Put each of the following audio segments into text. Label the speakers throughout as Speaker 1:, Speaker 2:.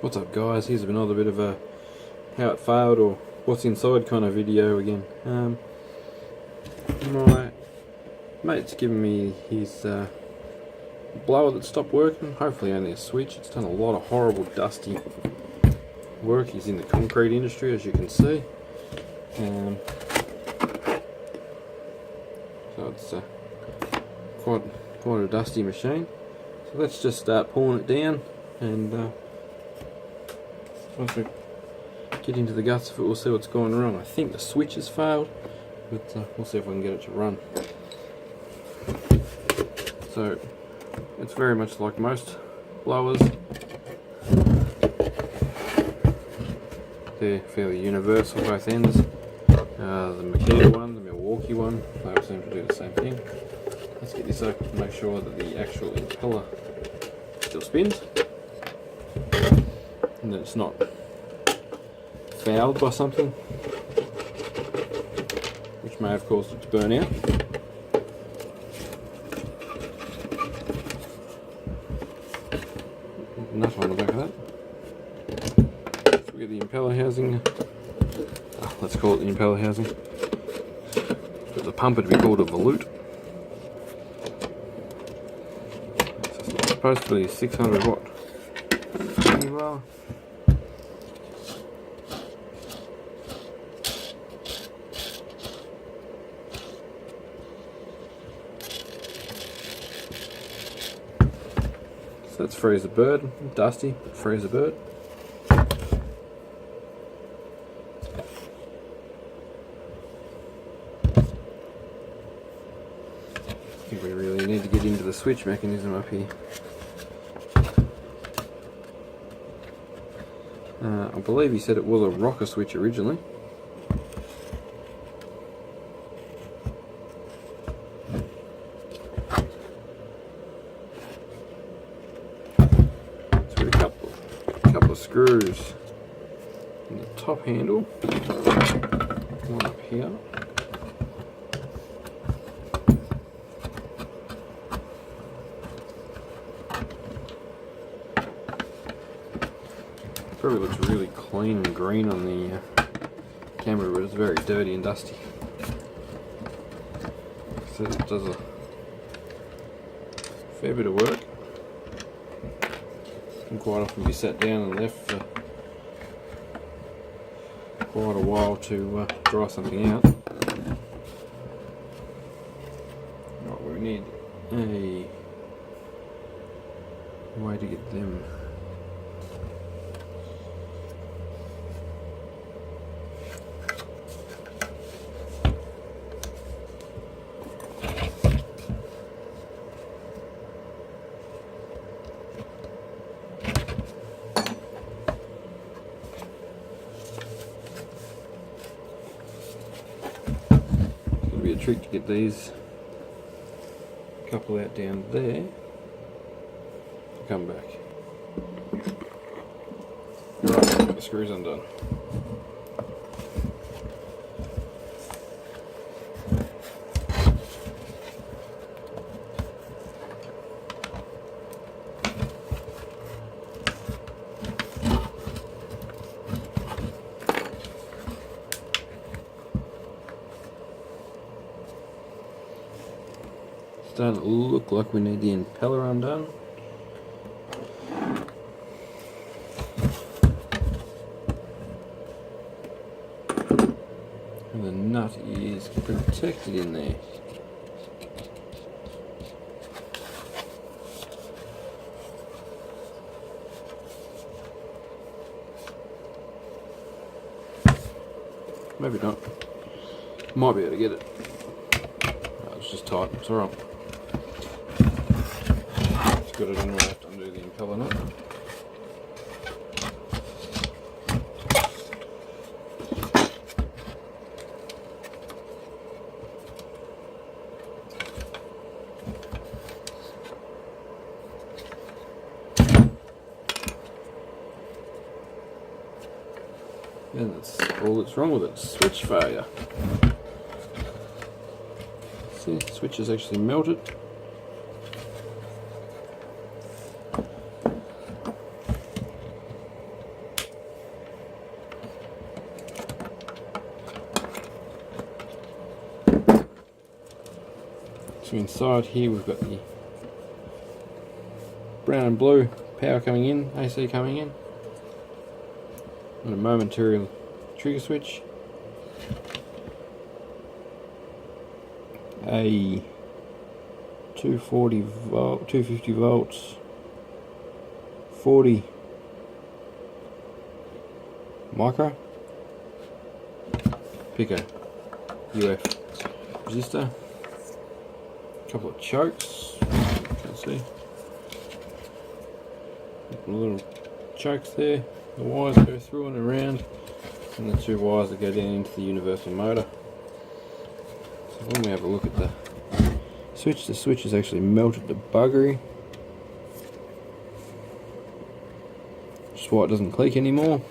Speaker 1: What's up guys, here's another bit of a how it failed or what's inside kind of video again. My mate's given me his blower that stopped working, hopefully only a switch. It's done a lot of horrible dusty work. He's in the concrete industry, as you can see. So it's quite a dusty machine. So let's just start pulling it down, and once we get into the guts of it, we'll see what's going wrong. I think the switch has failed, but we'll see if we can get it to run. So it's very much like most blowers. They're fairly universal, both ends. The Makita one, the Milwaukee one, they all seem to do the same thing. Let's get this open to make sure that the actual impeller still spins and that it's not fouled by something which may have caused it to burn out. Nut on the back of that. So we get the impeller housing. Let's call it the impeller housing. But the pumper to be called a volute. It's supposed to be 600 watt. Well, so that's free as a bird, dusty, free as a bird. I think we really need to get into the switch mechanism up here. I believe he said it was a rocker switch originally. So with a couple of screws in the top handle, one up here. Probably looks really clean and green on the camera, but it's very dirty and dusty. So it does a fair bit of work. Can quite often be sat down and left for quite a while to dry something out. Right, we need a way to get them. Be a trick to get these couple out down there. Come back. Right, the screw's undone. Starting to look like we need the impeller undone. And the nut is protected in there. Maybe not. Might be able to get it. Oh, it's just tight, it's alright. Got it in, we'll have to undo the impeller nut. And that's all that's wrong with it, switch failure. See, the switch is actually melted. So inside here we've got the brown and blue power coming in, AC coming in, and a momentary trigger switch, a 250 volts, 40 micro, Pico UF resistor, a couple of chokes, you can see, little chokes there, the wires go through and around, and the two wires that go down into the universal motor. So when we have a look at the switch has actually melted to buggery. Just why it doesn't click anymore.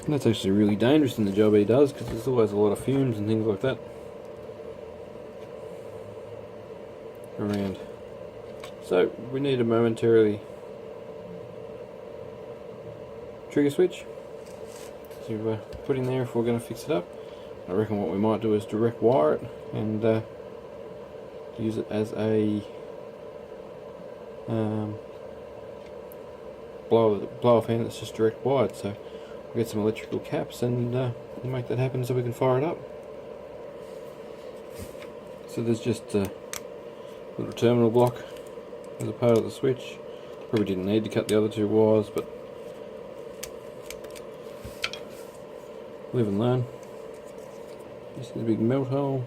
Speaker 1: And that's actually really dangerous in the job he does, because there's always a lot of fumes and things like that around. So we need a momentarily trigger switch to put in there if we're going to fix it up. I reckon what we might do is direct wire it and use it as a blower fan that's just direct wired. So we'll get some electrical caps and we'll make that happen so we can fire it up. So there's just a little terminal block as a part of the switch. Probably didn't need to cut the other two wires, but live and learn. You see the big melt hole.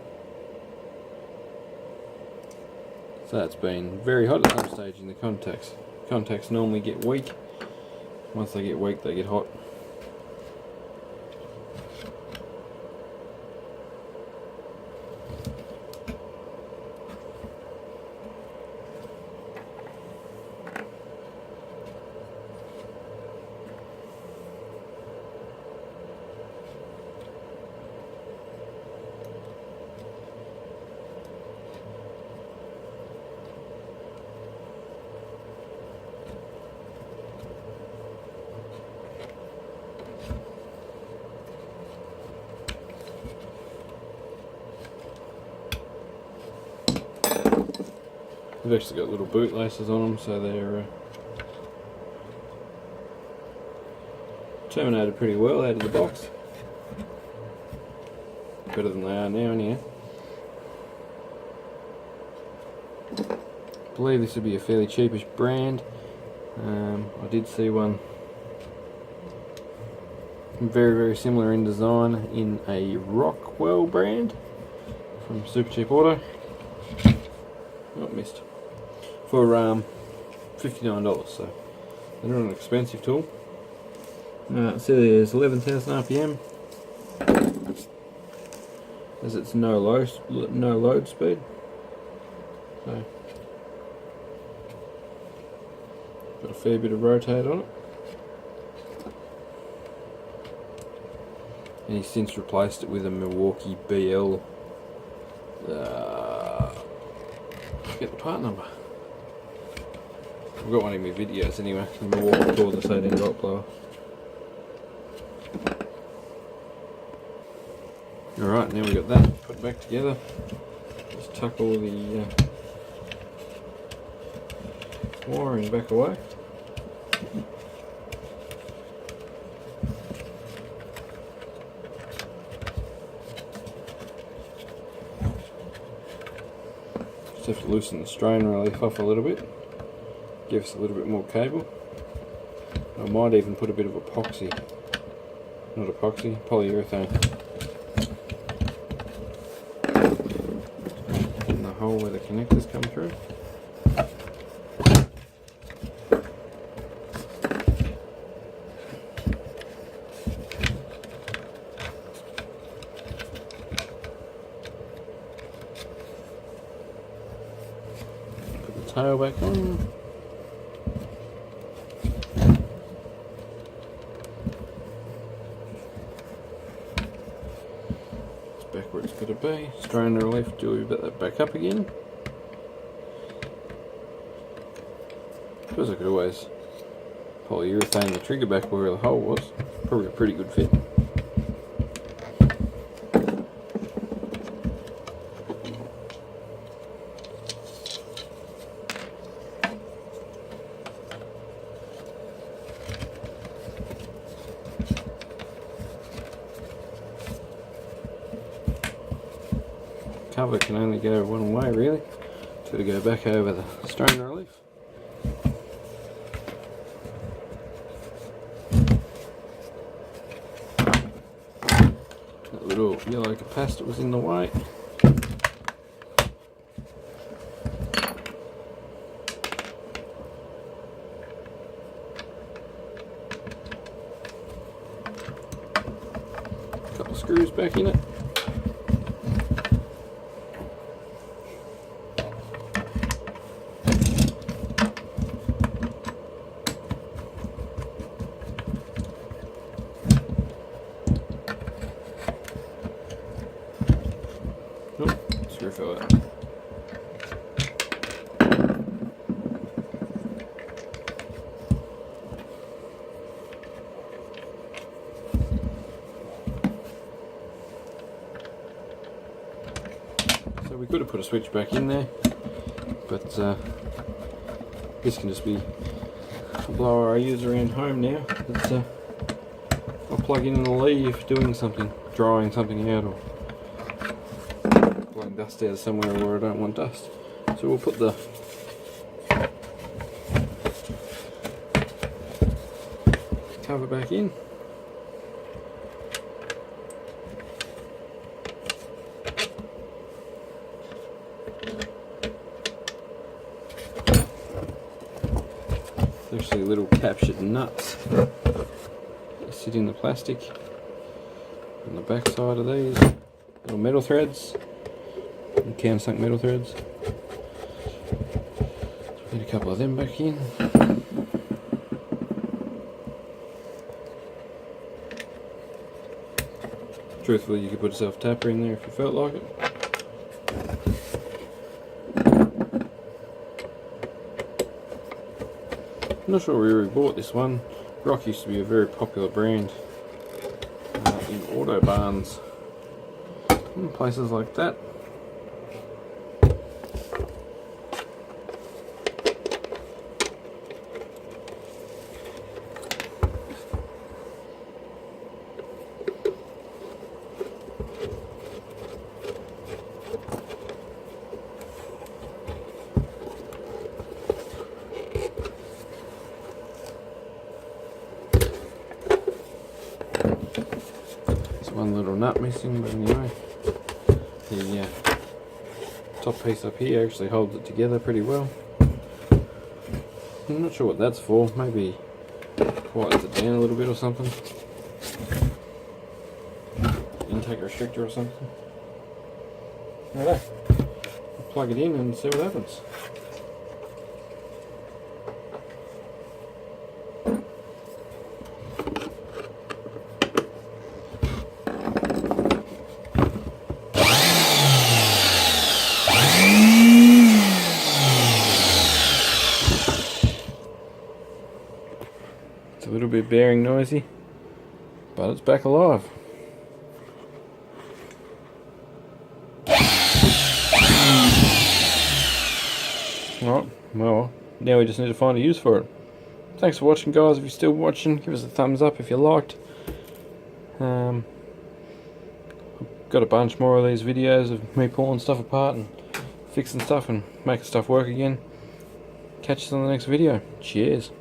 Speaker 1: So it's been very hot at some stage in the contacts. Contacts normally get weak. Once they get weak, they get hot. They've actually got little boot laces on them, so they're terminated pretty well out of the box. Better than they are now, anyhow. I believe this would be a fairly cheapish brand. I did see one very, very similar in design in a Rockwell brand from Super Cheap Auto. Oh, missed. For $59, so they're not an expensive tool. So there's 11,000 RPM, as it's no load speed. So got a fair bit of rotate on it. And he's since replaced it with a Milwaukee BL. Get the part number. I've got one in my videos anyway. The Milwaukee cordless 18-volt blower. Alright, now we've got that put back together. Just tuck all the wiring back away. Just have to loosen the strain relief off a little bit. Give us a little bit more cable. I might even put a bit of epoxy, not epoxy, polyurethane in the hole where the connectors come through. Put the tail back on. Back where it's got to be. Strain relief, do that back up again. Suppose I could always polyurethane the trigger back where the hole was. Probably a pretty good fit. cover can only go one way really. It's got to go back over the strain relief. That little yellow capacitor was in the way. Couple screws back in it. Screw fell out. So we could have put a switch back in there, but this can just be a blower I use around home now. I'll plug in and leave doing something, drying something out, or blowing dust out somewhere where I don't want dust. So we'll put the cover back in. There's actually little captured nuts that sit in the plastic on the back side of these. Little metal threads, countersunk metal threads. Put a couple of them back in. Truthfully, you could put a self-tapper in there if you felt like it. I'm not sure where we bought this one. Rock used to be a very popular brand in auto barns and places like that. One little nut missing, but anyway, the top piece up here actually holds it together pretty well. I'm not sure what that's for. Maybe quiets it down a little bit or something. Intake restrictor or something. Righto. I'll plug it in and see what happens. It's a little bit bearing noisy, but it's back alive. Alright, well, now we just need to find a use for it. Thanks for watching, guys. If you're still watching, give us a thumbs up if you liked. I've got a bunch more of these videos of me pulling stuff apart and fixing stuff and making stuff work again. Catch us on the next video. Cheers.